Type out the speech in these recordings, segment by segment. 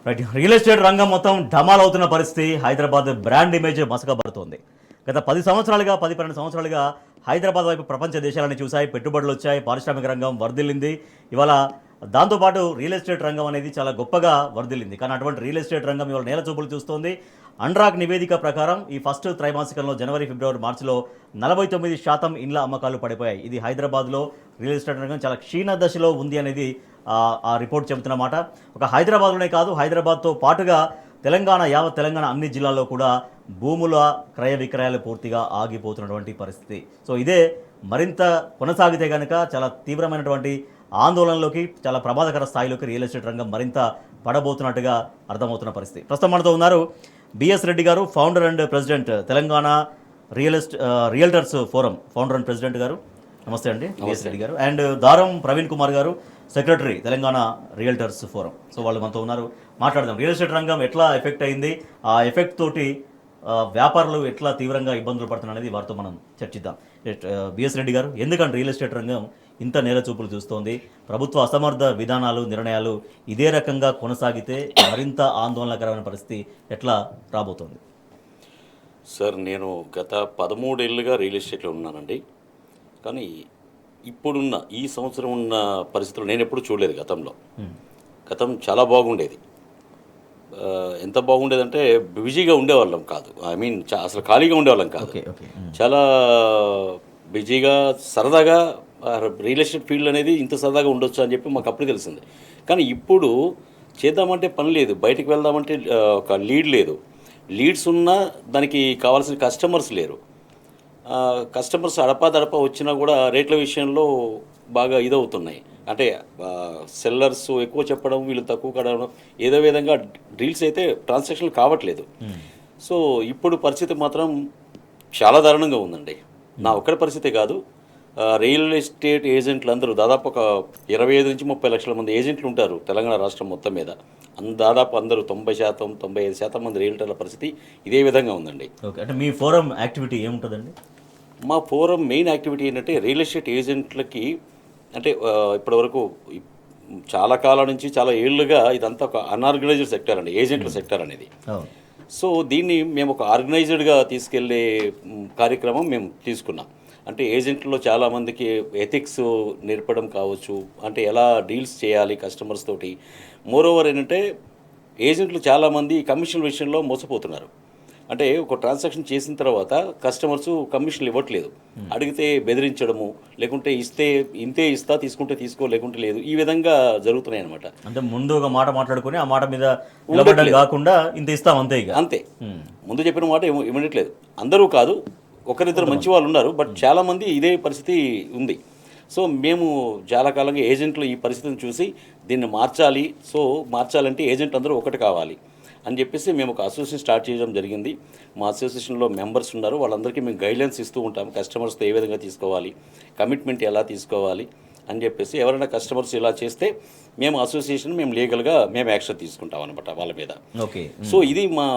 Right. Real estate రంగం మొత్తం ఢమాల్ అవుతున్న పరిస్థితి. హైదరాబాద్ బ్రాండ్ ఇమేజ్ మసకబడుతోంది. గత 10 సంవత్సరాలుగా హైదరాబాద్ వైపు ప్రపంచ దేశాలని చూశాయి. పెట్టుబడులు వచ్చాయి, పారిశ్రామిక రంగం వర్ధిల్లింది. ఇవాళ దాంతోపాటు రియల్ ఎస్టేట్ రంగం అనేది చాలా గొప్పగా వర్ధిల్లింది. కానీ అటువంటి రియల్ ఎస్టేట్ రంగం ఇవాళ నేల చూపులు చూస్తోంది. అన్రాక్ నివేదిక ప్రకారం ఈ ఫస్ట్ త్రైమాసికంలో జనవరి, ఫిబ్రవరి, మార్చిలో 49% ఇండ్ల అమ్మకాలు పడిపోయాయి. ఇది హైదరాబాద్లో రియల్ ఎస్టేట్ రంగం చాలా క్షీణ దశలో ఉంది అనేది ఆ రిపోర్ట్ చెబుతున్నమాట. ఒక హైదరాబాద్లోనే కాదు, హైదరాబాద్తో పాటుగా యావత్ తెలంగాణ అన్ని జిల్లాల్లో కూడా భూముల క్రయ విక్రయాలు పూర్తిగా ఆగిపోతున్నటువంటి పరిస్థితి. సో ఇదే మరింత కొనసాగితే కనుక చాలా తీవ్రమైనటువంటి ఆందోళనలోకి, చాలా ప్రమాదకర స్థాయిలోకి రియల్ ఎస్టేట్ రంగం మరింత పడబోతున్నట్టుగా అర్థమవుతున్న పరిస్థితి. ప్రస్తుతం మనతో ఉన్నారు బిఎస్ రెడ్డి గారు, founder and president Telangana realtors forum founder and president గారు. నమస్తే అండి బిఎస్ రెడ్డి గారు. అండ్ దారం ప్రవీణ్ కుమార్ గారు, secretary Telangana realtors forum. So వాళ్ళు మనతో ఉన్నారు, మాట్లాడదాం. రియల్ ఎస్టేట్ రంగం ఎట్లా ఎఫెక్ట్ అయింది, ఆ ఎఫెక్ట్ తోటి వ్యాపారులు ఎట్లా తీవ్రంగా ఇబ్బందులు పడుతున్నారు అనేది వారితో మనం చర్చిద్దాం. బిఎస్ రెడ్డి గారు, ఎందుకంటే రియల్ ఎస్టేట్ రంగం ఇంత నేల చూపులు చూస్తోంది? ప్రభుత్వ అసమర్థ విధానాలు, నిర్ణయాలు ఇదే రకంగా కొనసాగితే మరింత ఆందోళనకరమైన పరిస్థితి ఎట్లా రాబోతోంది? సార్, నేను గత 13 ఏళ్ళుగా రియల్ ఎస్టేట్లో ఉన్నానండి. కానీ ఇప్పుడున్న ఈ సంవత్సరం ఉన్న పరిస్థితులు నేను ఎప్పుడు చూడలేదు. గతం చాలా బాగుండేది. ఎంత బాగుండేదంటే బిజీగా ఉండేవాళ్ళం కాదు. అసలు ఖాళీగా ఉండేవాళ్ళం కాదు. చాలా బిజీగా, సరదాగా రియల్ ఎస్టేట్ ఫీల్డ్ అనేది ఇంత సరదాగా ఉండొచ్చు అని చెప్పి మాకు అప్పుడే తెలిసింది. కానీ ఇప్పుడు చేద్దామంటే పని లేదు, బయటికి వెళ్దామంటే ఒక లీడ్ లేదు. లీడ్స్ ఉన్నా దానికి కావాల్సిన కస్టమర్స్ లేరు. కస్టమర్స్ అడపా వచ్చినా కూడా రేట్ల విషయంలో బాగా ఇదవుతున్నాయి. అంటే సెల్లర్స్ ఎక్కువ చెప్పడం, వీళ్ళు తక్కువ కడగడం, ఏదో విధంగా డీల్స్ అయితే ట్రాన్సాక్షన్లు కావట్లేదు. సో ఇప్పుడు పరిస్థితి మాత్రం చాలా దారుణంగా ఉందండి. నా ఒక్కడి పరిస్థితి కాదు, రియల్ ఎస్టేట్ ఏజెంట్లు అందరూ దాదాపు ఒక 25 నుంచి 30 లక్షల మంది ఏజెంట్లు ఉంటారు తెలంగాణ రాష్ట్రం మొత్తం మీద. దాదాపు అందరూ 90%, 95% మంది రియల్టర్ల పరిస్థితి ఇదే విధంగా ఉందండి. ఓకే, అంటే మీ ఫోరం యాక్టివిటీ ఏముంటుందండి? మా ఫోరం మెయిన్ యాక్టివిటీ ఏంటంటే రియల్ ఎస్టేట్ ఏజెంట్లకి, అంటే ఇప్పటివరకు చాలా కాలం నుంచి, చాలా ఏళ్ళుగా ఇదంతా ఒక అన్ఆర్గనైజ్డ్ సెక్టర్ అండి, ఏజెంట్ల సెక్టర్ అనేది. సో దీన్ని మేము ఒక ఆర్గనైజ్డ్గా తీసుకెళ్లే కార్యక్రమం మేము తీసుకున్నాం. అంటే ఏజెంట్లో చాలామందికి ఎథిక్స్ నేర్పడం కావచ్చు, అంటే ఎలా డీల్స్ చేయాలి కస్టమర్స్ తోటి. మోరోవర్ ఏంటంటే ఏజెంట్లు చాలామంది కమిషన్ విషయంలో మోసపోతున్నారు. అంటే ఒక ట్రాన్సాక్షన్ చేసిన తర్వాత కస్టమర్స్ కమిషన్లు ఇవ్వట్లేదు, అడిగితే బెదిరించడము, లేకుంటే ఇంతే ఇస్తా, తీసుకుంటే తీసుకో, లేకుంటే లేదు, ఈ విధంగా జరుగుతున్నాయి అనమాట. అంటే ముందు ఒక మాట మాట్లాడుకుని ఆ మాట మీద కాకుండా ఇంత ఇస్తాం అంతే. అంతే, ముందు చెప్పిన మాట ఇవ్వట్లేదు. అందరూ కాదు, ఒకరిద్దరు మంచి వాళ్ళు ఉన్నారు, బట్ చాలామంది ఇదే పరిస్థితి ఉంది. సో మేము చాలా కాలంగా ఏజెంట్లు ఈ పరిస్థితిని చూసి దీన్ని మార్చాలంటే ఏజెంట్ అందరూ ఒకటి కావాలి అని చెప్పేసి మేము ఒక అసోసియేషన్ స్టార్ట్ చేయడం జరిగింది. మా అసోసియేషన్లో మెంబర్స్ ఉన్నారు, వాళ్ళందరికీ మేము గైడ్లైన్స్ ఇస్తూ ఉంటాము. కస్టమర్స్తో ఏ విధంగా తీసుకోవాలి, కమిట్మెంట్ ఎలా తీసుకోవాలి అని చెప్పేసి. ఎవరైనా కస్టమర్స్ ఇలా చేస్తే మేము అసోసియేషన్ లీగల్గా మేము యాక్షన్ తీసుకుంటాం అనమాట వాళ్ళ మీద. ఓకే. సో ఇది మా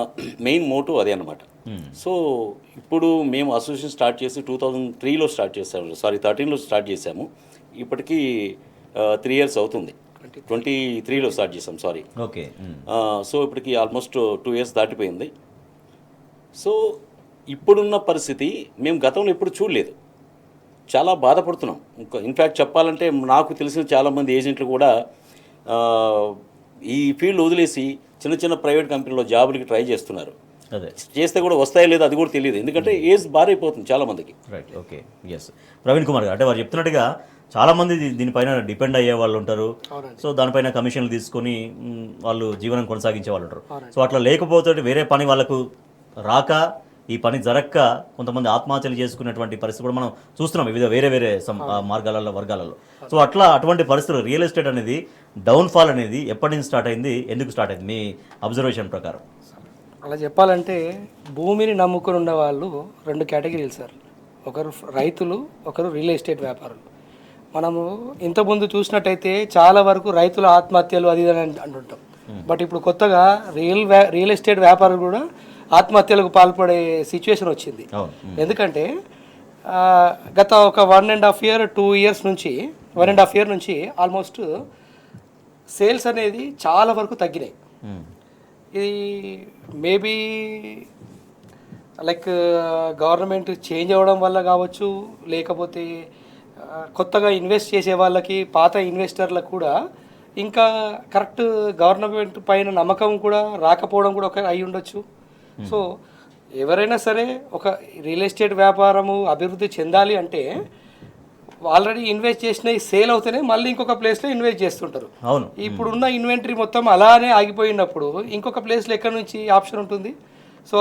మెయిన్ మోటో అదే అనమాట. సో ఇప్పుడు మేము అసోసియేషన్ స్టార్ట్ చేసి 2003లో స్టార్ట్ చేసాము, 13లో స్టార్ట్ చేసాము. ఇప్పటికీ 3 years అవుతుంది. 23లో స్టార్ట్ చేసాం, సారీ. ఓకే. సో ఇప్పటికి ఆల్మోస్ట్ 2 years దాటిపోయింది. సో ఇప్పుడున్న పరిస్థితి మేము గతంలో ఎప్పుడు చూడలేదు, చాలా బాధపడుతున్నాం. ఇన్ఫ్యాక్ట్ చెప్పాలంటే నాకు తెలిసిన చాలామంది ఏజెంట్లు కూడా ఈ ఫీల్డ్ వదిలేసి చిన్న ప్రైవేట్ కంపెనీలో జాబులకి ట్రై చేస్తున్నారు. చేస్తే కూడా వస్తాయో లేదో అది కూడా తెలియదు, ఎందుకంటే ఏజ్ బారైపోతుంది చాలామందికి. Right. Okay. Yes, Praveen Kumar garu, అంటే వారు చెప్తున్నట్టుగా చాలామంది దీనిపైన డిపెండ్ అయ్యే వాళ్ళు ఉంటారు. సో దానిపైన కమిషన్లు తీసుకొని వాళ్ళు జీవనం కొనసాగించే వాళ్ళు ఉంటారు. సో అట్లా లేకపోతే వేరే పని వాళ్ళకు రాక, ఈ పని జరక్క కొంతమంది ఆత్మహత్యలు చేసుకునేటువంటి పరిస్థితి కూడా మనం చూస్తున్నాం వేరే మార్గాలలో, వర్గాలలో. సో అటువంటి పరిస్థితులు రియల్ ఎస్టేట్ అనేది డౌన్ఫాల్ అనేది ఎప్పటి నుంచి స్టార్ట్ అయింది, ఎందుకు స్టార్ట్ అయింది మీ అబ్జర్వేషన్ ప్రకారం? అలా చెప్పాలంటే భూమిని నమ్ముకుని ఉన్న వాళ్ళు 2 కేటగిరీలు సార్. ఒకరు రైతులు, ఒకరు రియల్ ఎస్టేట్ వ్యాపారులు. మనము ఇంతకుముందు చూసినట్టయితే చాలా వరకు రైతుల ఆత్మహత్యలు అది అని అంటుంటాం. బట్ ఇప్పుడు కొత్తగా రియల్ ఎస్టేట్ వ్యాపారులు కూడా ఆత్మహత్యలకు పాల్పడే సిచ్యువేషన్ వచ్చింది. ఎందుకంటే గత ఒక 1.5 year 2 years నుంచి 1.5 year నుంచి ఆల్మోస్ట్ సేల్స్ అనేది చాలా వరకు తగ్గినాయి. ఇది మేబీ లైక్ గవర్నమెంట్ చేంజ్ అవ్వడం వల్ల కావచ్చు, లేకపోతే కొత్తగా ఇన్వెస్ట్ చేసే వాళ్ళకి, పాత ఇన్వెస్టర్లకు కూడా ఇంకా కరెక్ట్ గవర్నమెంట్ పైన నమ్మకం కూడా రాకపోవడం కూడా ఒక అయి ఉండొచ్చు. సో ఎవరైనా సరే ఒక రియల్ ఎస్టేట్ వ్యాపారము అభివృద్ధి చెందాలి అంటే ఆల్రెడీ ఇన్వెస్ట్ చేసినవి సేల్ అవుతేనే మళ్ళీ ఇంకొక ప్లేస్లో ఇన్వెస్ట్ చేస్తుంటారు. అవును, ఇప్పుడున్న ఇన్వెంటరీ మొత్తం అలానే ఆగిపోయినప్పుడు ఇంకొక ప్లేస్లో ఎక్కడి నుంచి ఆప్షన్ ఉంటుంది? సో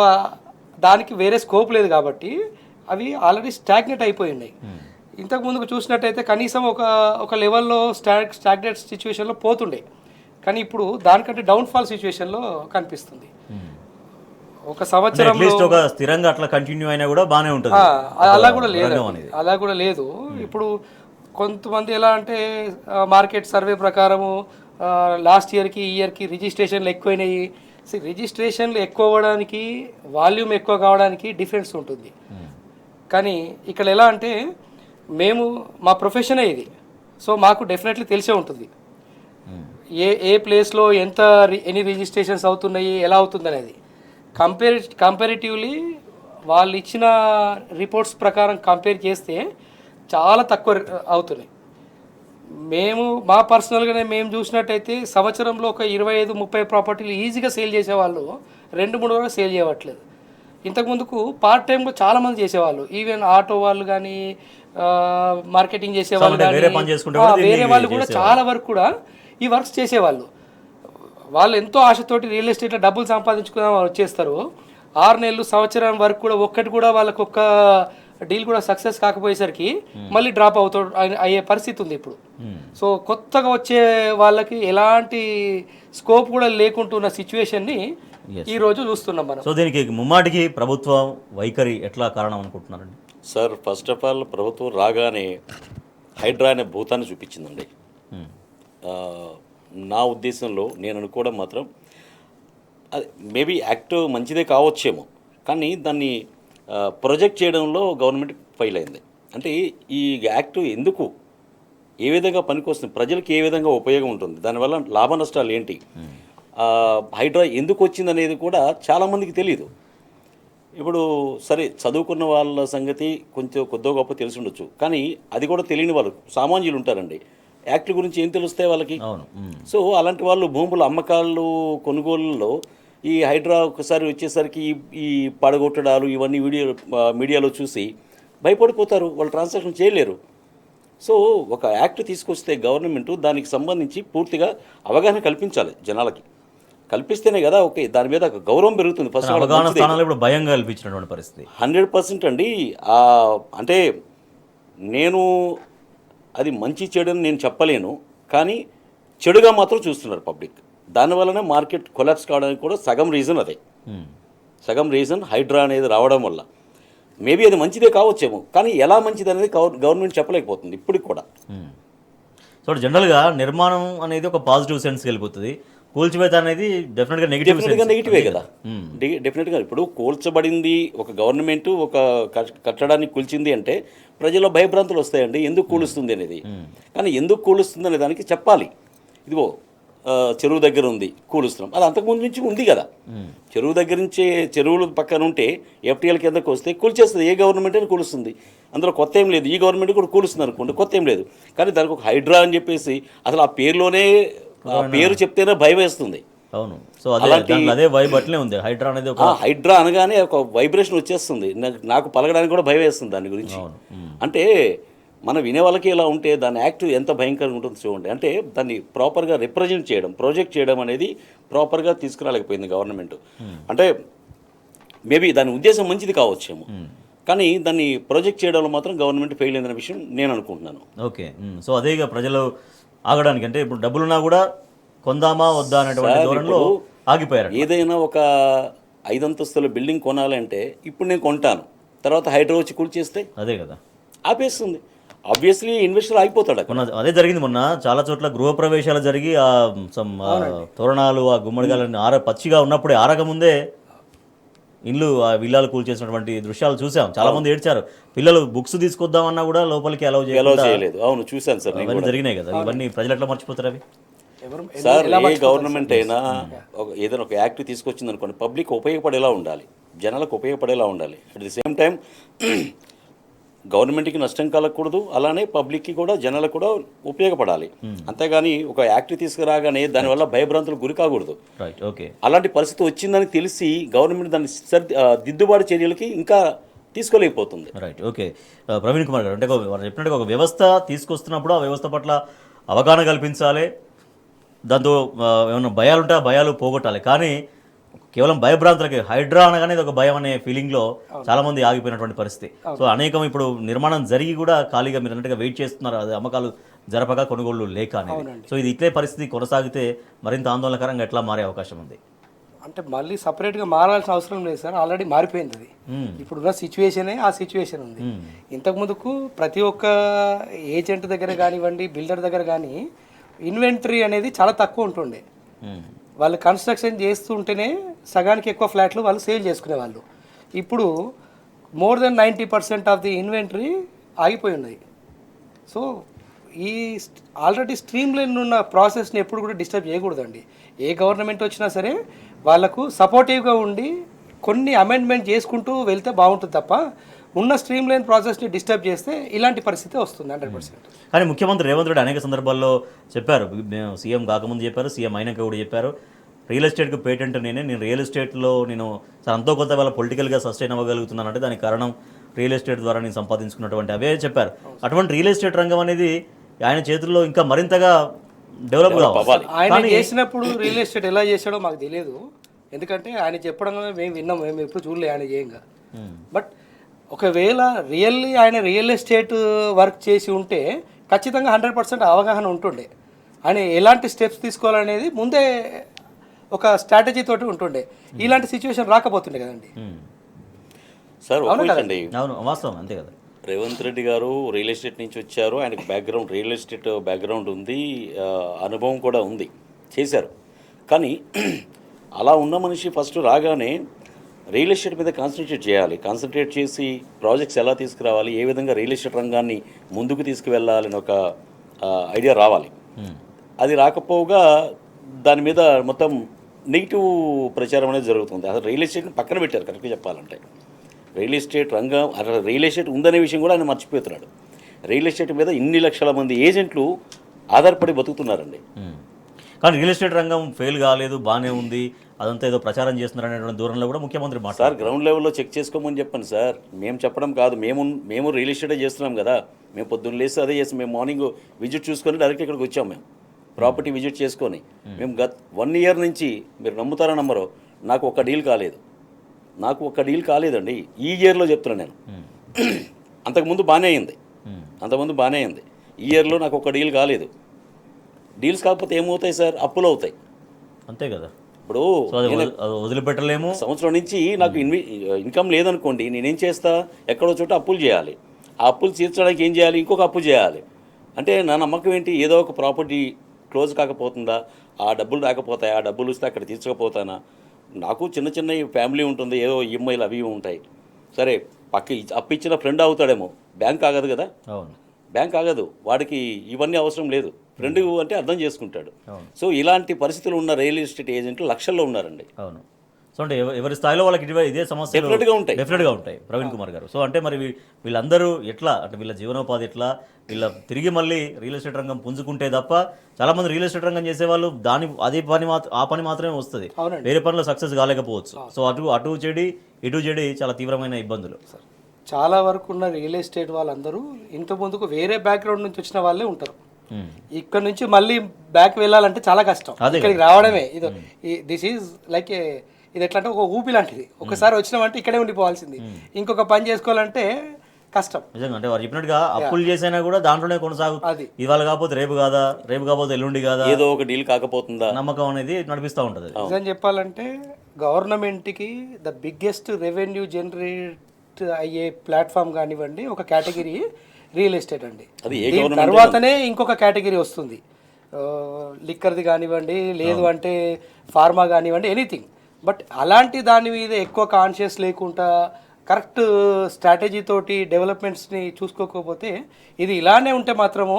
దానికి వేరే స్కోప్ లేదు కాబట్టి అవి ఆల్రెడీ స్టాగ్నేట్ అయిపోయి ఉన్నాయి. ఇంతకు ముందుకు చూసినట్టయితే కనీసం ఒక లెవెల్లో స్టాగ్నేట్ సిచ్యువేషన్లో పోతుండే, కానీ ఇప్పుడు దానికంటే డౌన్ఫాల్ సిచ్యువేషన్లో కనిపిస్తుంది. ఒక సంవత్సరంలో ఒక స్థిరంగా అట్లా కంటిన్యూ అయినా కూడా బాగానే ఉంటుంది. అలా కూడా లేదు. ఇప్పుడు కొంతమంది ఎలా అంటే మార్కెట్ సర్వే ప్రకారము లాస్ట్ ఇయర్కి ఈ ఇయర్కి రిజిస్ట్రేషన్లు ఎక్కువైనాయి. రిజిస్ట్రేషన్లు ఎక్కువ అవ్వడానికి, వాల్యూమ్ ఎక్కువ కావడానికి డిఫరెన్స్ ఉంటుంది. కానీ ఇక్కడ ఎలా అంటే మేము మా ప్రొఫెషనే ఇది, సో మాకు డెఫినెట్లీ తెలిసే ఉంటుంది ఏ ప్లేస్లో ఎన్ని రిజిస్ట్రేషన్స్ అవుతున్నాయి, ఎలా అవుతుంది అనేది. కంపారిటివ్లీ వాళ్ళు ఇచ్చిన రిపోర్ట్స్ ప్రకారం కంపేర్ చేస్తే చాలా తక్కువ అవుతున్నాయి. మా పర్సనల్గానే మేము చూసినట్టయితే సంవత్సరంలో ఒక 25-30 ప్రాపర్టీలు ఈజీగా సేల్ చేసేవాళ్ళు 2-3 వరకు సేల్ చేయట్లేదు. ఇంతకుముందుకు పార్ట్ టైంలో చాలామంది చేసేవాళ్ళు, ఈవెన్ ఆటో వాళ్ళు కానీ మార్కెటింగ్ చేసేవాళ్ళు కానీ వేరే వాళ్ళు కూడా చాలా వరకు కూడా ఈ వర్క్స్ చేసేవాళ్ళు. వాళ్ళు ఎంతో ఆశతోటి రియల్ ఎస్టేట్లో డబ్బులు సంపాదించుకుని వచ్చేస్తారు. 6 నెలలు సంవత్సరం వరకు కూడా ఒక్కటి కూడా వాళ్ళకు ఒక్క డీల్ కూడా సక్సెస్ కాకపోయేసరికి మళ్ళీ డ్రాప్ అయ్యే పరిస్థితి ఉంది ఇప్పుడు. సో కొత్తగా వచ్చే వాళ్ళకి ఎలాంటి స్కోప్ కూడా లేకుంటున్న సిచ్యువేషన్ని ఈ రోజు చూస్తున్నాం మనం. సో దీనికి ముమ్మాటికి ప్రభుత్వం వైఖరి ఎట్లా కారణం అనుకుంటున్నారండి? సార్, ఫస్ట్ ఆఫ్ ఆల్ ప్రభుత్వం రాగానే హైడ్రా అనే భూతాన్ని చూపించిందండి. నా ఉద్దేశంలో నేను అనుకోవడం మాత్రం అది మేబీ యాక్ట్ మంచిదే కావచ్చేమో, కానీ దాన్ని ప్రొజెక్ట్ చేయడంలో గవర్నమెంట్ ఫెయిల్ అయింది. అంటే ఈ యాక్ట్ ఎందుకు, ఏ విధంగా పనికొస్తుంది, ప్రజలకు ఏ విధంగా ఉపయోగం ఉంటుంది, దానివల్ల లాభ నష్టాలు ఏంటి, హైడ్రా ఎందుకు వచ్చింది అనేది కూడా చాలామందికి తెలియదు. ఇప్పుడు సరే చదువుకున్న వాళ్ళ సంగతి కొంచెం కొద్దో గొప్ప తెలిసి ఉండొచ్చు, కానీ అది కూడా తెలియని వాళ్ళు సామాన్యులు ఉంటారండి. యాక్ట్ గురించి ఏం తెలుస్తాయి వాళ్ళకి? సో అలాంటి వాళ్ళు భూముల అమ్మకాలు కొనుగోలులో ఈ హైడ్రా ఒకసారి వచ్చేసరికి ఈ పడగొట్టడాలు ఇవన్నీ మీడియాలో చూసి భయపడిపోతారు, వాళ్ళు ట్రాన్సాక్షన్ చేయలేరు. సో ఒక యాక్ట్ తీసుకొస్తే గవర్నమెంట్ దానికి సంబంధించి పూర్తిగా అవగాహన కల్పించాలి జనాలకి. కల్పిస్తేనే కదా ఓకే దాని మీద గౌరవం పెరుగుతుంది. ఫస్ట్ భయం కల్పించినటువంటి పరిస్థితి 100% అండి. అంటే నేను అది మంచి చెడుని నేను చెప్పలేను, కానీ చెడుగా మాత్రం చూస్తున్నారు పబ్లిక్. దానివల్లనే మార్కెట్ కొలాప్స్ కావడానికి కూడా సగం రీజన్ అదే. సగం రీజన్ హైడ్రా అనేది రావడం వల్ల. మేబీ అది మంచిదే కావచ్చేమో, కానీ ఎలా మంచిది అనేది గవర్నమెంట్ చెప్పలేకపోతుంది ఇప్పటికి కూడా. సో జనరల్గా నిర్మాణం అనేది ఒక పాజిటివ్ సెన్స్కి వెళ్ళిపోతుంది, కూల్చివేత అనేది డెఫినెట్గా నెగిటివే కదా. డెఫినెట్గా ఇప్పుడు కూల్చబడింది ఒక గవర్నమెంట్ ఒక కట్టడాన్ని కూల్చింది అంటే ప్రజల్లో భయభ్రాంతులు వస్తాయండి, ఎందుకు కూలుస్తుంది అనేది. కానీ ఎందుకు కూలుస్తుంది అనే దానికి చెప్పాలి. ఇదిగో చెరువు దగ్గర ఉంది కూలుస్తున్నాం, అది అంతకుముందు నుంచి ఉంది కదా. చెరువు దగ్గర నుంచే చెరువుల పక్కన ఉంటే ఎఫ్టీఎల్ కిందకు వస్తే కూల్చేస్తుంది, ఏ గవర్నమెంట్ అని కూలుస్తుంది. అందులో కొత్త ఏం లేదు, ఈ గవర్నమెంట్ కూడా కూలుస్తుంది అనుకోండి, కొత్త ఏం లేదు. కానీ దానికి ఒక హైడ్రా అని చెప్పేసి అసలు ఆ పేరులోనే పేరు చెప్తేనే భయం వేస్తుంది. అవును, సో అదే వైబ్ అట్లే ఉంది. హైడ్రా అనేది హైడ్రా అనగానే ఒక వైబ్రేషన్ వచ్చేస్తుంది, నాకు పలకడానికి కూడా భయం వేస్తుంది దాని గురించి. అంటే మనం వినే వాళ్ళకి ఇలా ఉంటే దాని యాక్ట్ ఎంత భయంకరంగా ఉంటుంది చూడండి. అంటే దాన్ని ప్రాపర్గా రిప్రజెంట్ చేయడం, ప్రొజెక్ట్ చేయడం అనేది ప్రాపర్గా తీసుకురాలేకపోయింది గవర్నమెంట్. అంటే మేబీ దాని ఉద్దేశం మంచిది కావచ్చేమో, కానీ దాన్ని ప్రొజెక్ట్ చేయడంలో మాత్రం గవర్నమెంట్ ఫెయిల్ అయిందనే విషయం నేను అనుకుంటున్నాను. ఓకే, సో అదేగా ప్రజలు ఆగడానికి, అంటే ఇప్పుడు డబ్బులున్నా కూడా కొందామా వద్దా అనేటువంటి ధోరణిలో ఆగిపోయారు. ఏదైనా ఒక 5 అంతస్తుల బిల్డింగ్ కొనాలంటే ఇప్పుడు నేను కొంటాను, తర్వాత హైడ్రా వచ్చి కూల్చేస్తే అదే కదా ఆపేస్తుంది. ఆబ్వియస్లీ ఇన్వెస్టర్ అయిపోతాడు. అదే జరిగింది మొన్న చాలా చోట్ల గృహప్రవేశాలు జరిగి ఆ తోరణాలు ఆ గుమ్మడిగాలని పచ్చిగా ఉన్నప్పుడే ఆరకముందే ఇల్లు ఆ విల్లాలు కూల్చేసినటువంటి దృశ్యాలు చూసాం. చాలా మంది ఏడ్చారు, పిల్లలు బుక్స్ తీసుకొద్దామన్నా కూడా లోపలికి అలౌ చేయలేదు. అవును, చూశాను సార్. ఇవన్నీ జరిగినాయి కదా, ఇవన్నీ ప్రజలు ఎట్లా మర్చిపోతారు? అవి ఎవరు సార్ ఎలా ఏ గవర్నమెంట్ అయినా ఏదైనా ఒక యాక్ట్ తీసుకొచ్చింది అనుకోండి, పబ్లిక్ ఉపయోగపడేలా ఉండాలి, జనాలకు ఉపయోగపడేలా ఉండాలి. అట్ ది సేమ్ టైం గవర్నమెంట్కి నష్టం కలగకూడదు, అలానే పబ్లిక్కి కూడా జనాలకు కూడా ఉపయోగపడాలి. అంతేగాని ఒక యాక్ట్ తీసుకురాగానే దానివల్ల భయభ్రాంతులకు గురి కాకూడదు. Right, okay. అలాంటి పరిస్థితి వచ్చిందని తెలిసి గవర్నమెంట్ దాన్ని దిద్దుబాటు చర్యలకి ఇంకా తీసుకోలేకపోతుంది. Right, okay. ప్రవీణ్ కుమార్ గారు, అంటే వారు చెప్పినట్టుగా ఒక వ్యవస్థ తీసుకొస్తున్నప్పుడు ఆ వ్యవస్థ పట్ల అవగాహన కల్పించాలి, దాంతో ఏమైనా భయాలు ఉంటే ఆ భయాలు పోగొట్టాలి. కానీ కేవలం భయభ్రాంతులకి హైడ్రా అనగానే ఇది ఒక భయం అనే ఫీలింగ్లో చాలా మంది ఆగిపోయినటువంటి పరిస్థితి. సో అనేకం ఇప్పుడు నిర్మాణం జరిగి కూడా ఖాళీగా మీరు అన్నట్టుగా వెయిట్ చేస్తున్నారు, అది అమ్మకాలు జరపక, కొనుగోళ్లు లేక అనేది. సో ఇది ఇట్లే పరిస్థితి కొనసాగితే మరింత ఆందోళనకరంగా ఎట్లా మారే అవకాశం ఉంది? అంటే మళ్ళీ సపరేట్గా మారాల్సిన అవసరం లేదు సార్, ఆల్రెడీ మారిపోయింది అది. ఇప్పుడున్న సిచ్యువేషనే ఆ సిచ్యువేషన్ ఉంది. ఇంతకు ముందుకు ప్రతి ఒక్క ఏజెంట్ దగ్గర కానివ్వండి, బిల్డర్ దగ్గర కానీ ఇన్వెంటరీ అనేది చాలా తక్కువ ఉంటుండే. వాళ్ళు కన్స్ట్రక్షన్ చేస్తుంటేనే సగానికి ఎక్కువ ఫ్లాట్లు వాళ్ళు సేల్ చేసుకునేవాళ్ళు. ఇప్పుడు more than 90% of the inventory ఆగిపోయి ఉన్నది. సో ఈ ఆల్రెడీ స్ట్రీమ్ లైన్ ఉన్న ప్రాసెస్ని ఎప్పుడు కూడా డిస్టర్బ్ చేయకూడదండి. ఏ గవర్నమెంట్ వచ్చినా సరే వాళ్ళకు సపోర్టివ్గా ఉండి కొన్ని అమెండ్మెంట్ చేసుకుంటూ వెళ్తే బాగుంటుంది తప్ప ఉన్న స్ట్రీమ్ లైన్ ప్రాసెస్ని డిస్టర్బ్ చేస్తే ఇలాంటి పరిస్థితి వస్తుంది 100%. కానీ ముఖ్యమంత్రి రేవంత్ రెడ్డి అనేక సందర్భాల్లో చెప్పారు, మేము సీఎం కాకముందు చెప్పారు, సీఎం అయినాక కూడా చెప్పారు, రియల్ ఎస్టేట్కి పేటెంట్ నేను రియల్ ఎస్టేట్లో నేను అంతో కొంత వాళ్ళ పొలిటికల్గా సస్టైన్ అవ్వగలుగుతున్నానంటే దానికి కారణం రియల్ ఎస్టేట్ ద్వారా నేను సంపాదించుకున్నటువంటి అవే చెప్పారు. అటువంటి రియల్ ఎస్టేట్ రంగం అనేది ఆయన చేతుల్లో ఇంకా మరింతగా డెవలప్ కావాలి. ఆయన చేసినప్పుడు రియల్ ఎస్టేట్ ఎలా చేశాడో మాకు తెలియదు, ఎందుకంటే ఆయన చెప్పడం మేము విన్నాం, మేము ఎప్పుడు చూడలే ఆయన చేయంగా. బట్ ఒకవేళ ఆయన రియల్ ఎస్టేట్ వర్క్ చేసి ఉంటే ఖచ్చితంగా 100% అవగాహన ఉంటుండే. ఆయన ఎలాంటి స్టెప్స్ తీసుకోవాలనేది ముందే ఒక స్ట్రాటజీ తోటి ఉంటుండే, ఇలాంటి సిచ్యువేషన్ రాకపోతుండే కదండి. సార్ ఒప్పుకోండి, అవును, వాస్తవం, అంతే కదా. రేవంత్ రెడ్డి గారు రియల్ ఎస్టేట్ నుంచి వచ్చారు, ఆయనకు బ్యాక్గ్రౌండ్ రియల్ ఎస్టేట్ బ్యాక్గ్రౌండ్ ఉంది, అనుభవం కూడా ఉంది, చేశారు. కానీ అలా ఉన్న మనిషి ఫస్ట్ రాగానే రియల్ ఎస్టేట్ మీద కాన్సన్ట్రేట్ చేయాలి, కాన్సన్ట్రేట్ చేసి ప్రాజెక్ట్స్ ఎలా తీసుకురావాలి, ఏ విధంగా రియల్ ఎస్టేట్ రంగాన్ని ముందుకు తీసుకువెళ్ళాలని ఒక ఐడియా రావాలి. అది రాకపోగా దాని మీద మొత్తం నెగిటివ్ ప్రచారం అనేది జరుగుతుంది. అసలు రియల్ ఎస్టేట్ని పక్కన పెట్టారు కరెక్ట్గా చెప్పాలంటే. రియల్ ఎస్టేట్ రంగం, అసలు రియల్ ఎస్టేట్ ఉందనే విషయం కూడా ఆయన మర్చిపోతున్నాడు. రియల్ ఎస్టేట్ మీద ఇన్ని లక్షల మంది ఏజెంట్లు ఆధారపడి బతుకుతున్నారండి. కానీ రియల్ ఎస్టేట్ రంగం ఫెయిల్ కాలేదు, బాగానే ఉంది, అదంతా ఏదో ప్రచారం చేస్తున్నారు అనేటువంటి దూరంలో కూడా ముఖ్యమంత్రి సార్ గ్రౌండ్ లెవెల్లో చెక్ చేసుకోమని చెప్పండి సార్. మేము చెప్పడం కాదు, మేము రియల్ ఎస్టేటే చేస్తున్నాం కదా. మేము పొద్దున్న లేసి అదే చేస్తాం. మేము మార్నింగ్ విజిట్ చూసుకొని డైరెక్ట్ ఇక్కడికి వచ్చాం. మేము ప్రాపర్టీ విజిట్ చేసుకొని మేము 1 year నుంచి, మీరు నమ్ముతారో నమ్మరో, నాకు ఒక్క డీల్ కాలేదండి ఈ ఇయర్లో చెప్తున్నాను నేను. అంతకుముందు బాగానే అయింది, ఈ ఇయర్లో నాకు ఒక్క డీల్ కాలేదు. డీల్స్ కాకపోతే ఏమవుతాయి సార్? అప్పులు అవుతాయి, అంతే కదా. ఇప్పుడు వదిలిపెట్టలేము. సంవత్సరం నుంచి నాకు ఇన్కమ్ లేదనుకోండి, నేనేం చేస్తా? ఎక్కడో చోట అప్పులు చేయాలి. ఆ అప్పులు తీర్చడానికి ఏం చేయాలి? ఇంకొక అప్పు చేయాలి. అంటే నా నమ్మకం ఏంటి? ఏదో ఒక ప్రాపర్టీ క్లోజ్ కాకపోతుందా, ఆ డబ్బులు రాకపోతాయి, ఆ డబ్బులు వస్తే అక్కడ తీర్చకపోతానా? నాకు చిన్న ఫ్యామిలీ ఉంటుంది, ఏదో ఈఎంఐలు అవి ఉంటాయి. సరే, అప్పు ఇచ్చిన ఫ్రెండ్ అవుతాడేమో, బ్యాంక్ ఆగదు కదా. అవును, బ్యాంక్ ఆగదు, వాడికి ఇవన్నీ అవసరం లేదు, ఫ్రెండ్ అంటే అర్థం చేసుకుంటాడు. సో ఇలాంటి పరిస్థితులు ఉన్న రియల్ ఎస్టేట్ ఏజెంట్లు లక్షల్లో ఉన్నారండి. అవును. సో అంటే ఎవరి స్థాయిలో వాళ్ళకి ఇదే సమస్యలు డెఫినెట్గా ఉంటాయి ప్రవీణ్ కుమార్ గారు. సో అంటే మరి వీళ్ళందరూ ఎట్లా, అంటే వీళ్ళ జీవనోపాధి ఎట్లా, వీళ్ళ తిరిగి మళ్ళీ రియల్ ఎస్టేట్ రంగం పుంజుకుంటే తప్ప, చాలా మంది రియల్ ఎస్టేట్ రంగం చేసేవాళ్ళు ఆ పని మాత్రమే వస్తుంది, వేరే పనిలో సక్సెస్ కాలేకపోవచ్చు. సో అటు చెడి ఇటు చెడి చాలా తీవ్రమైన ఇబ్బందులు. చాలా వరకు ఉన్న రియల్ ఎస్టేట్ వాళ్ళందరూ ఇంత ముందుకు వేరే బ్యాక్గ్రౌండ్ నుంచి వచ్చిన వాళ్ళే ఉంటారు. ఇక్కడ నుంచి మళ్ళీ బ్యాక్ వెళ్ళాలంటే చాలా కష్టం, ఇక్కడికి రావడమే. దిస్ ఈజ్ లైక్ ఇది ఎట్లా అంటే ఒక ఊపి లాంటిది. ఒకసారి వచ్చినామంటే ఇక్కడే ఉండిపోవాల్సింది, ఇంకొక పని చేసుకోవాలంటే కష్టం. నిజంగా అంటే వారు చెప్పినట్టుగా అప్పులు చేసినా కూడా దాంట్లోనే కొనసాగుతుంది. ఇవాళ కాకపోతే రేపు కాదా, రేపు కాకపోతే ఎల్లుండి కాదా, ఏదో ఒక డీల్ కాకపోతుందా, నమ్మకం అనేది నడిపిస్తూ ఉంటుంది. నిజం చెప్పాలంటే గవర్నమెంట్కి ద బిగ్గెస్ట్ రెవెన్యూ జనరేట్ అయ్యే ప్లాట్ఫామ్ కానివ్వండి ఒక కేటగిరీ రియల్ ఎస్టేట్ అండి. తర్వాతనే ఇంకొక కేటగిరీ వస్తుంది, లిక్కర్ది కానివ్వండి, లేదు అంటే ఫార్మా కానివ్వండి, ఎనీథింగ్. బట్ అలాంటి దాని మీద ఎక్కువ కాన్షియస్ లేకుండా కరెక్ట్ స్ట్రాటజీ తోటి డెవలప్మెంట్స్ని చూసుకోకపోతే ఇది ఇలానే ఉంటే మాత్రము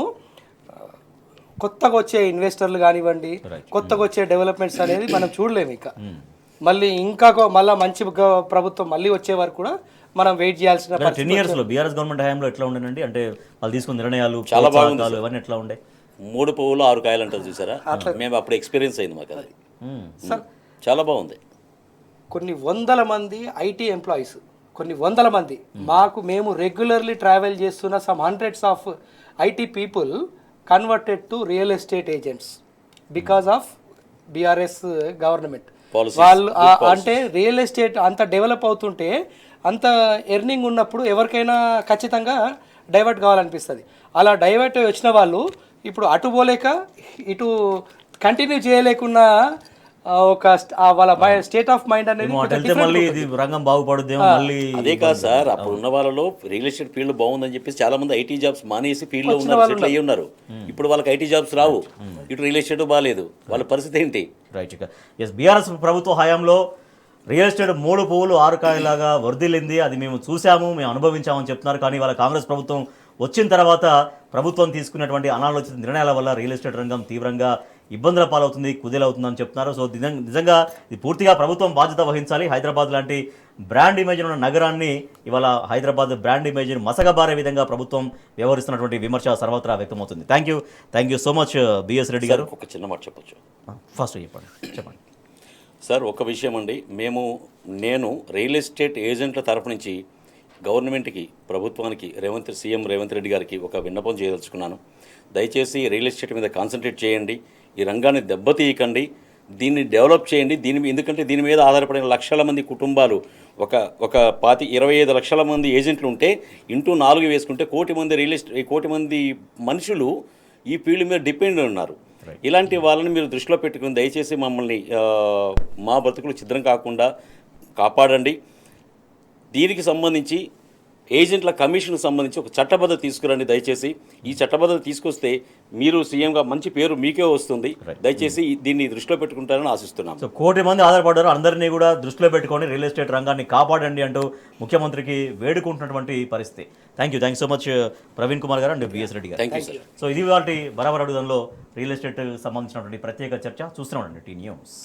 కొత్తగా వచ్చే ఇన్వెస్టర్లు కానివ్వండి, కొత్తగా వచ్చే డెవలప్మెంట్స్ అనేది మనం చూడలేము ఇక. మళ్ళీ ఇంకా మళ్ళీ మంచి ప్రభుత్వం మళ్ళీ వచ్చే వరకు కూడా మనం వెయిట్ చేయాల్సిన 10 years లో బీఆర్ఎస్ గవర్నమెంట్ హయాంలో ఎట్లా ఉండేనండి? అంటే వాళ్ళు తీసుకున్న నిర్ణయాలు, చాలా బాగుంది ప్రోత్సాహకాలు ఇవన్నీ ఎట్లా ఉండే? 3 పువ్వులు 6 కాయలు అంటారు చూసారా, మేము అప్పుడు ఎక్స్పీరియన్స్ అయింది మాకు అది. చాలా బాగుంది. కొన్ని వందల మంది ఐటీ ఎంప్లాయీస్, కొన్ని వందల మంది మేము రెగ్యులర్లీ ట్రావెల్ చేస్తున్న some hundreds of IT people converted to real estate agents because of BRS government. వాళ్ళు అంటే రియల్ ఎస్టేట్ అంత డెవలప్ అవుతుంటే, అంత ఎర్నింగ్ ఉన్నప్పుడు ఎవరికైనా ఖచ్చితంగా డైవర్ట్ కావాలనిపిస్తుంది. అలా డైవర్ట్ వచ్చిన వాళ్ళు ఇప్పుడు అటు పోలేక ఇటు కంటిన్యూ చేయలేకున్నా వాళ్ళ స్టేట్ ఆఫ్ మైండ్ అనేది మళ్ళీ ఇది రంగం బాగుపడుద్దేమో మళ్ళీ. అదే కాదు సార్, అప్పుడు ఉన్న వాళ్ళలో రియల్ ఎస్టేట్ ఫీల్డ్ బాగుందని చెప్పేసి చాలా మంది ఐటీ జాబ్స్ మానేసి ఫీల్డ్ లో ఉన్నారు, సెటిల్ అయ్యి ఉన్నారు. ఇప్పుడు వాళ్ళకి ఐటీ జాబ్స్ రావు, ఇటు రియల్ ఎస్టేట్ బాగాలేదు, వాళ్ళ పరిస్థితి ఏంటి? రైట్. ఎస్, బీఆర్ఎస్ ప్రభుత్వ హయాంలో రియల్ ఎస్టేట్ 3 పువ్వులు 6 కాయలాగా వర్ధిల్లింది. అది మేము చూసాము, మేము అనుభవించామని చెప్తున్నారు. కానీ వాళ్ళ కాంగ్రెస్ ప్రభుత్వం వచ్చిన తర్వాత ప్రభుత్వం తీసుకున్నటువంటి అనాలోచిత నిర్ణయాల వల్ల రియల్ ఎస్టేట్ రంగం తీవ్రంగా ఇబ్బందుల పాలవుతుంది, కుదేలవుతుందని చెప్తున్నారు. సో నిజంగా ఇది పూర్తిగా ప్రభుత్వం బాధ్యత వహించాలి. హైదరాబాద్ లాంటి బ్రాండ్ ఇమేజ్ ఉన్న నగరాన్ని ఇవాళ హైదరాబాద్ బ్రాండ్ ఇమేజ్ని మసగబారే విధంగా ప్రభుత్వం వ్యవహరిస్తున్నటువంటి విమర్శ సర్వత్రా వ్యక్తమవుతుంది. Thank you so much BS Reddy garu. ఒక చిన్న మాట చెప్పొచ్చు? ఫస్ట్ చెప్పండి సార్. ఒక విషయం అండి, నేను రియల్ ఎస్టేట్ ఏజెంట్ల తరపు నుంచి గవర్నమెంట్కి, ప్రభుత్వానికి, సీఎం రేవంత్ రెడ్డి గారికి ఒక విన్నపం చేయదలుచుకున్నాను. దయచేసి రియల్ ఎస్టేట్ మీద కాన్సన్ట్రేట్ చేయండి, ఈ రంగాన్ని దెబ్బతీయకండి, దీన్ని డెవలప్ చేయండి. ఎందుకంటే దీని మీద ఆధారపడిన లక్షల మంది కుటుంబాలు, ఒక 25 లక్షల మంది ఏజెంట్లు ఉంటే ఇంటూ 4 వేసుకుంటే 1 కోటి మంది 1 కోటి మంది మనుషులు ఈ ఫీల్డ్ మీద డిపెండ్ ఉన్నారు. ఇలాంటి వాళ్ళని మీరు దృష్టిలో పెట్టుకుని దయచేసి మమ్మల్ని మా బ్రతుకులు ఛిద్రం కాకుండా కాపాడండి. దీనికి సంబంధించి ఏజెంట్ల కమిషన్కి సంబంధించి ఒక చట్టబద్ధత తీసుకురండి దయచేసి. ఈ చట్టబద్ధత తీసుకొస్తే మీరు సీఎంగా మంచి పేరు మీకే వస్తుంది. దయచేసి దీన్ని దృష్టిలో పెట్టుకుంటారని ఆశిస్తున్నాం. సో 1 కోటి మంది ఆధారపడ్డారు, అందరినీ కూడా దృష్టిలో పెట్టుకొని రియల్ ఎస్టేట్ రంగాన్ని కాపాడండి అంటూ ముఖ్యమంత్రికి వేడుకుంటున్నటువంటి పరిస్థితి. Thank you so much Praveen Kumar గారు అండ్ బిఎస్ రెడ్డి గారు. Thank you sir. సో ఇది వాటి బరాబర్ అడుగుదంలో రియల్ ఎస్టేట్ సంబంధించినటువంటి ప్రత్యేక చర్చ. చూస్తూనే ఉండండి టీ న్యూస్.